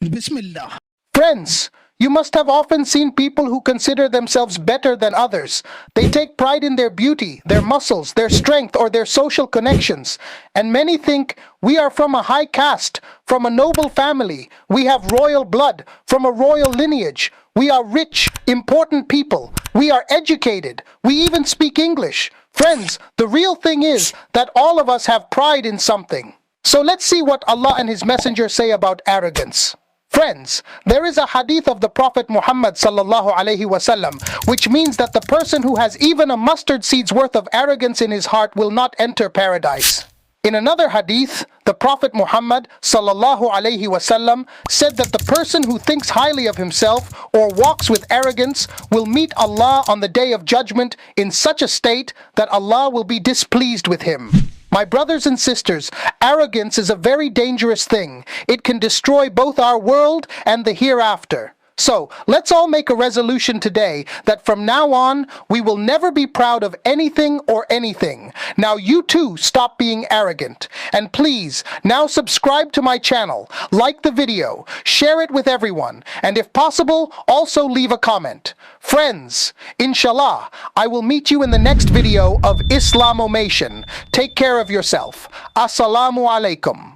Bismillah. Friends, you must have often seen people who consider themselves better than others. They take pride in their beauty, their muscles, their strength, or their social connections. And many think we are from a high caste, from a noble family. We have royal blood, from a royal lineage. We are rich, important people. We are educated. We even speak English. Friends, the real thing is that all of us have pride in something. So let's see what Allah and His Messenger say about arrogance. Friends, there is a hadith of the Prophet Muhammad sallallahu alaihi wasallam, which means that the person who has even a mustard seed's worth of arrogance in his heart will not enter paradise. In another hadith, the Prophet Muhammad sallallahu alaihi wasallam said that the person who thinks highly of himself or walks with arrogance will meet Allah on the day of judgment in such a state that Allah will be displeased with him. My brothers and sisters, arrogance is a very dangerous thing. It can destroy both our world and the hereafter. So, let's all make a resolution today that from now on, we will never be proud of anything or anything. Now you too stop being arrogant. And please, now subscribe to my channel, like the video, share it with everyone, and if possible, also leave a comment. Friends, inshallah, I will meet you in the next video of ISLAMomation. Take care of yourself. ISLAMomation.